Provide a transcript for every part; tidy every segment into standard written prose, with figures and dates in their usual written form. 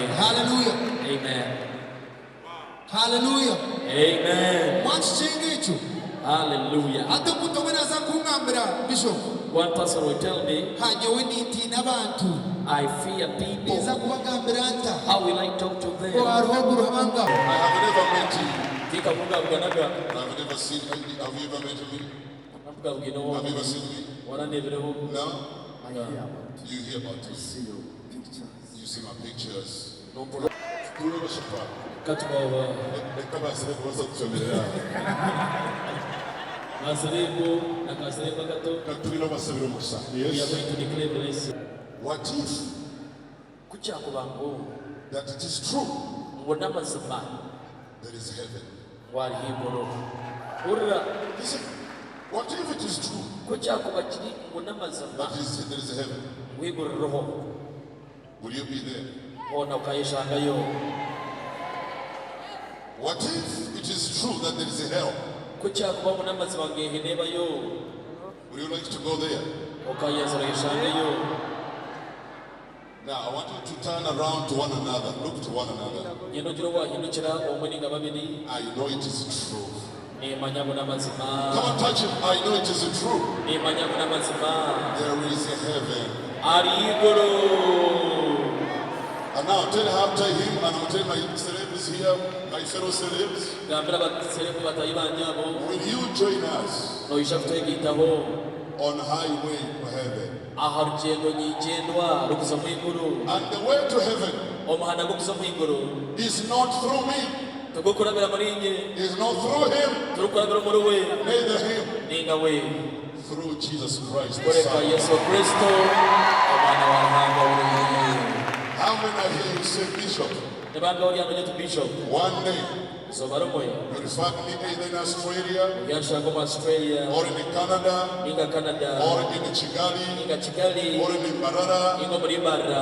name. Hallelujah. Amen. Hallelujah. Amen. Hallelujah. Bishop. One person will tell me, I fear people. How will I talk to them? I have never met you. I've never seen you. Have you ever met me? Have you ever seen me? No? You hear about it. You see my pictures. What if that it is true there is heaven? Listen, what if it is true that there is heaven? Will you be there? What if it is true that there is a hell? Would you like to go there? Now I want you to turn around to one another. Look to one another. I know it is true. Come on, touch it. I know it is true. There is a heaven. And now tell after him, and I'll tell my celebs here, my fellow celebs. Will you join us on highway to heaven? And the way to heaven is not through me. Is not through him. Neither him. Through Jesus Christ. The Son. How many are here? You say Bishop. One day. Your family either in Australia or in Canada or in Kigali or in Barara.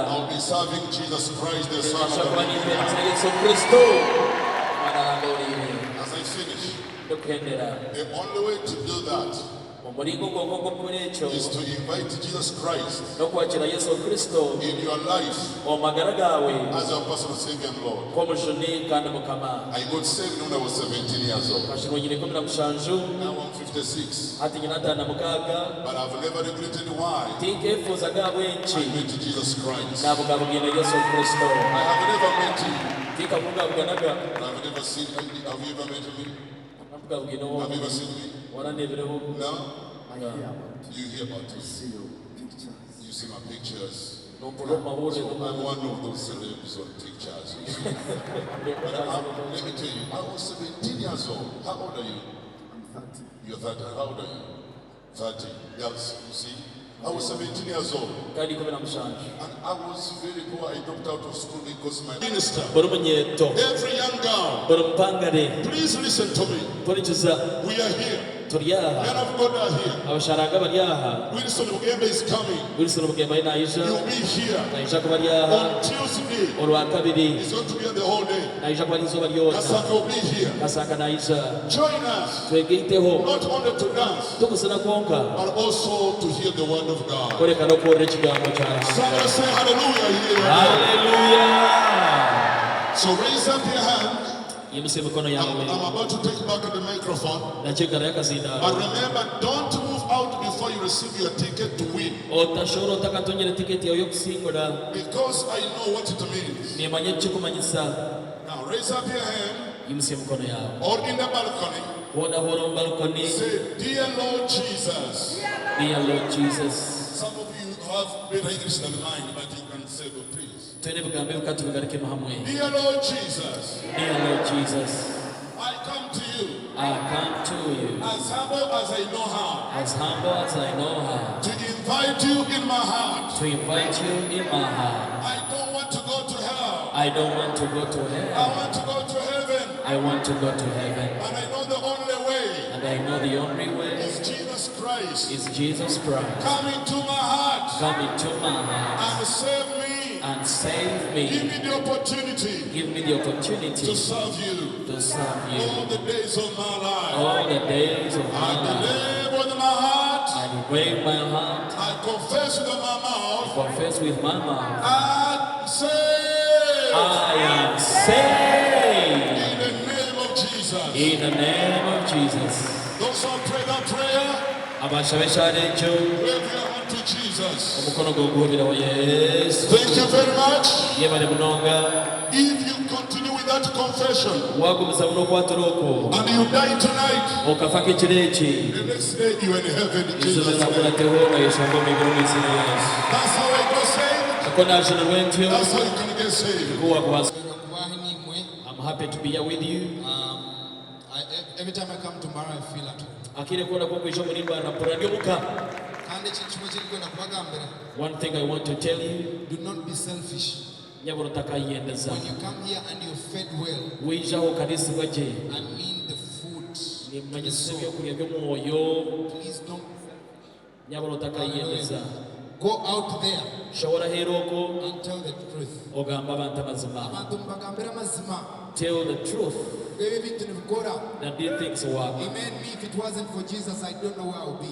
I'll be serving Jesus Christ, the Son of God. As I finish, the only way to do that is to invite Jesus Christ in your life as your personal Savior and Lord. I got saved when I was 17 years old. Now I'm 56. But I've never regretted why I met Jesus Christ. I have never met you. I've never seen you. Have you ever met me? Have you ever seen me? No? You hear about it. You see my pictures. I'm one of those celebs on pictures. But let me tell you, I was 17 years old. How old are you? I'm 30. You're 30. How old are you? 30. Yes, you see? I was 17 years old. And I was very poor. I dropped out of school because my minister, every young girl, please listen to me. We are here. Men of God are here. Wilson Mugembe is coming. You'll be here on Tuesday. It's going to be the whole day. Kasaka will be here. Join us, not only to dance, but also to hear the word of God. Somebody say hallelujah here. Hallelujah. So raise up your hand. I'm about to take back the microphone. But remember, don't move out before you receive your ticket to win. Because I know what it means. Now raise up your hand. Or in the balcony. Say, dear Lord Jesus. Dear Lord Jesus. Some of you have better English than mine, but you can say, oh, please. Dear Lord Jesus. Dear Lord Jesus. I come to you. I come to you. As humble as I know how. As humble as I know how. To invite you in my heart. To invite you in my heart. I don't want to go to hell. I don't want to go to hell. I want to go to heaven. I want to go to heaven. And I know the only way. And I know the only way is Jesus Christ. Is Jesus Christ. Come into my heart. Come into my heart. And save me. And save me. Give me the opportunity. Give me the opportunity to serve you. To serve you. All the days of my life. All the days of my life. I believe with my heart. I believe my heart. I confess with my mouth. I confess with my mouth. And say. saved. In the name of Jesus. In the name of Jesus. Those who pray that prayer, wave your hand to Jesus. Thank you very much. If you continue with that confession and you die tonight, the next day you are in heaven in Jesus' name. That's how I got saved. That's how you can get saved. I'm happy to be here with you. Every time I come tomorrow, I feel at home. One thing I want to tell you, do not be selfish. When you come here and you're fed well, I mean the food, the soul. Please don't go out there and tell the truth. Tell the truth. That these things work. Amen. Me, if it wasn't for Jesus, I don't know where I would be.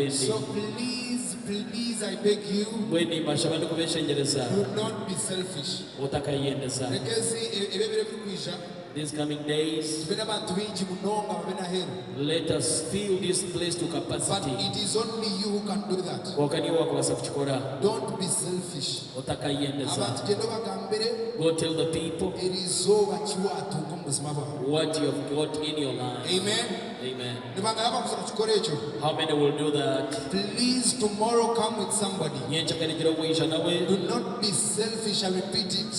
So please, I beg you, do not be selfish. These coming days, let us fill this place to capacity. But it is only you who can do that. Don't be selfish. Go tell the people what you have got in your life. Amen. Amen. How many will do that? Please, tomorrow come with somebody. Do not be selfish. I repeat it.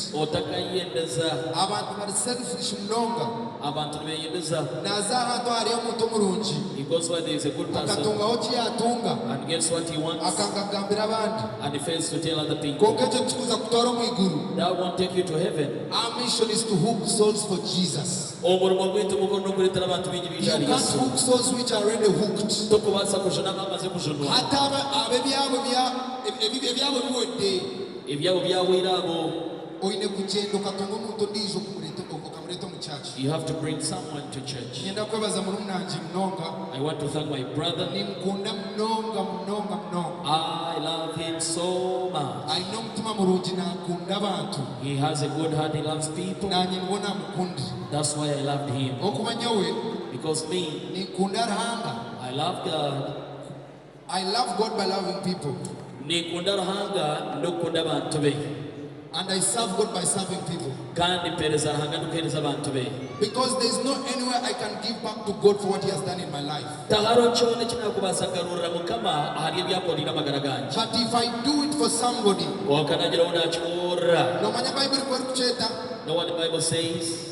Selfish mnonga. He goes where there is a good person. And guess what he wants? And he fails to tell other people. That won't take you to heaven. Our mission is to hook souls for Jesus. You can't hook souls which are already hooked. You have to bring someone to church. I want to thank my brother. I love him so much. He has a good heart. He loves people. That's why I loved him. Because me, I love God. I love God by loving people. And I serve God by serving people. Because there is no anywhere I can give back to God for what He has done in my life. But if I do it for somebody, know what the Bible says?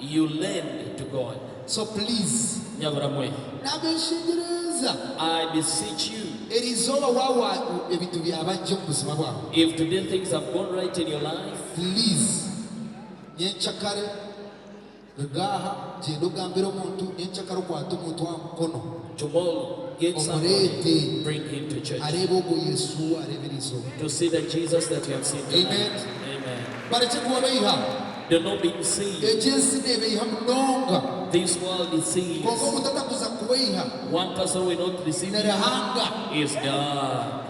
You lend to God. So please, I beseech you, if today things have gone right in your life, please, tomorrow get somebody, bring him to church to see the Jesus that you have seen tonight. Amen. Do not be deceived. This world deceives. One person will not deceive you. Is God.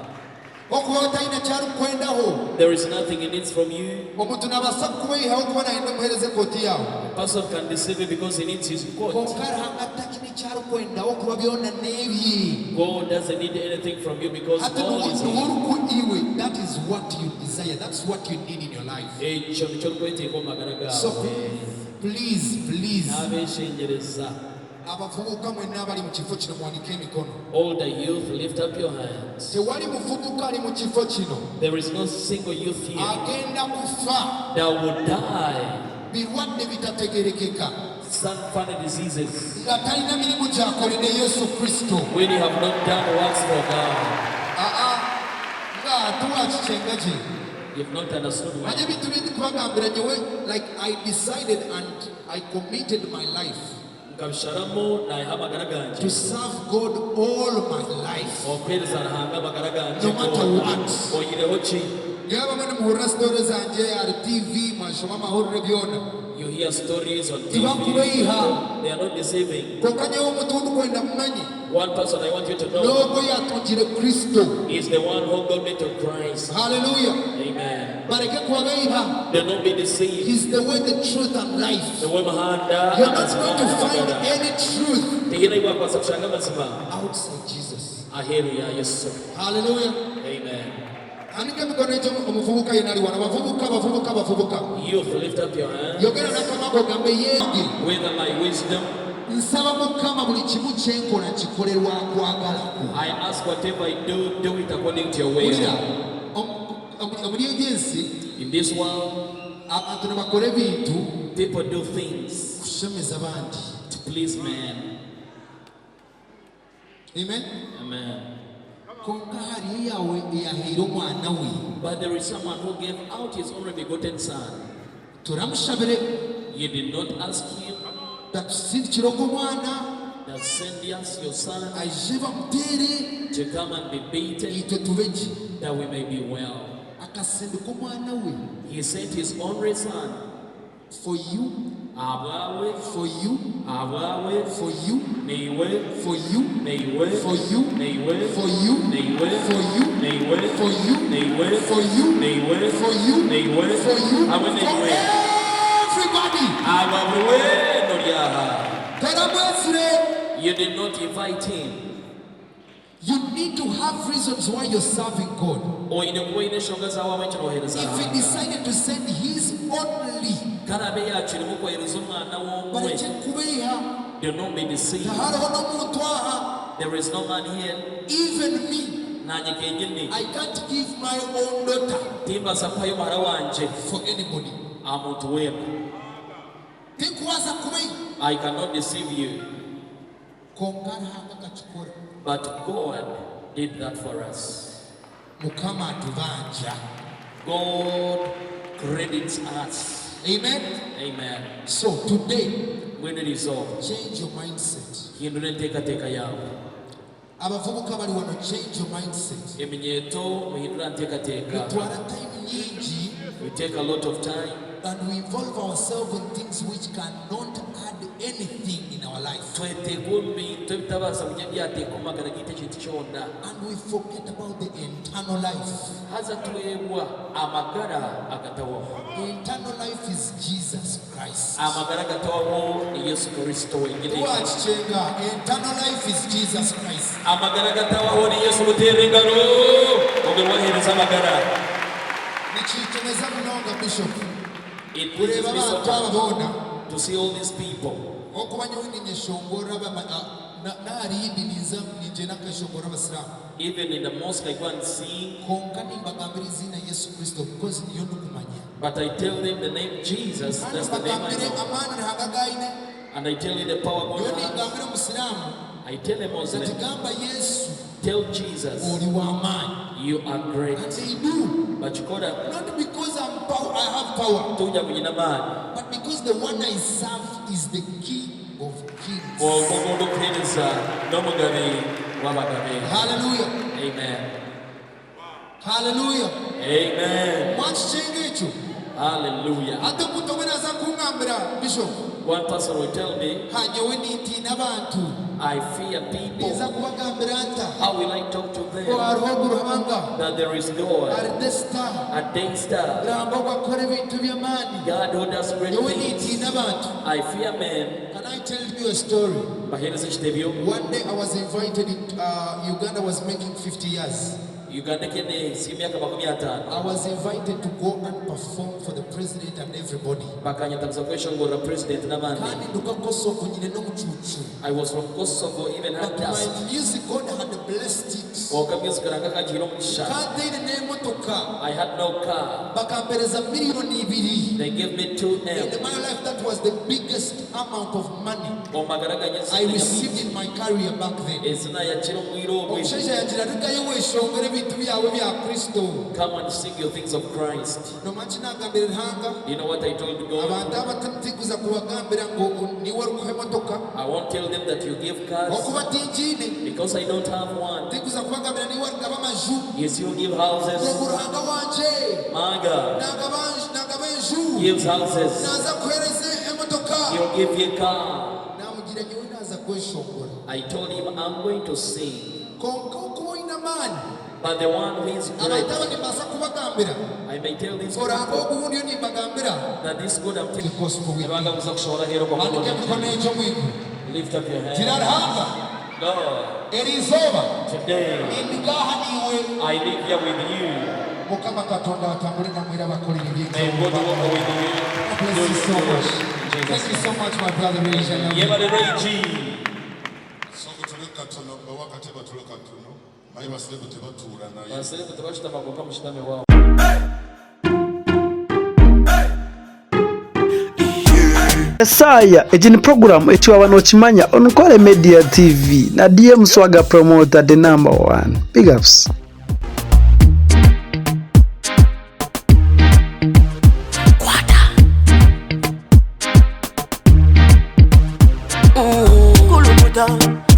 There is nothing it needs from you. A person can deceive you because he needs his coat. God doesn't need anything from you because God is here. That is what you desire. That's what you need in your life. So please. All the youth, lift up your hands. There is no single youth here that will die. Some funny diseases when you have not done works for God. You've not understood why. Like I decided and I committed my life to serve God all my life. No matter what. You hear stories on TV. They are not deceiving. One person I want you to know is the one who got me to Christ. Hallelujah. Amen. Do not be deceived. He's the way, the truth, and life. You're not going to find any truth outside Jesus. Hallelujah. Amen. Youth, lift up your hands. With my wisdom, I ask whatever I do, do it according to your way. In this world, people do things to please man. Amen. Amen. But there is someone who gave out his only begotten son. You did not ask him that send us your son to come and be beaten that we may be well. He sent his only son for you, for you, for you, for you, for you, for you, for everybody. You did not invite him. You need to have reasons why you're serving God. If he decided to send his only, do not be deceived. There is no man here. Even me, I can't give my own daughter for anybody. I cannot deceive you. But God did that for us. God credits us. Amen. Amen. So today, when it is over, change your mindset. You want to change your mindset. We take a lot of time. And we involve ourselves in things which cannot add anything in our life. And we forget about the eternal life. The eternal life is Jesus Christ. Eternal life is Jesus Christ. Bishop. It pleases me so much to see all these people. Even in the mosque I go and sing. But I tell them the name Jesus, that's the name I know. And I tell you the power God has. I tell them also, tell Jesus, you are great. And they do. But you got not because I have power, but because the one I serve is the King of Kings. Hallelujah. Amen. Hallelujah. Amen. Hallelujah. Bishop. One person will tell me, I fear people. How will I talk to them? That there is God, a day star, God who does great things. I fear men. Can I tell you a story? One day I was invited, Uganda was making 50 years. I was invited to go and perform for the president and everybody. I was from Kosovo, even had dust. My music, God had blessed it. I had no car. They gave me 2 M. In my life, that was the biggest amount of money I received in my career back then. Come and sing your things of Christ. You know what I told God? I won't tell them that you give cars because I don't have one. Yes, you give houses. God gives houses. He'll give you a car. I told him I'm going to sing. But the one who is great, I may tell this good that this good I'm taking. Lift up your hand. Lord, today I live here with you. May God walk with you. Thank you so much. Thank you so much, my brother. Saya, ejini program etiwa wanochimanya Ankole Media TV na DM Swaga promoter the number 1. Big ups.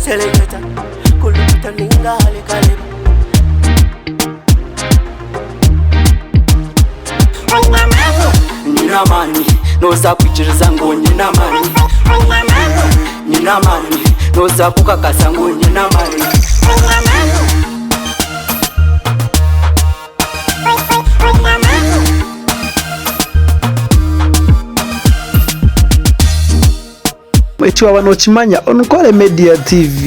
Selecta, kuluta ninga halikale. Nina mani, noza kuchiriza ngo nina mani. Nina mani, noza kukakasa ngo nina mani. Etiwa wanochimanya Ankole Media TV.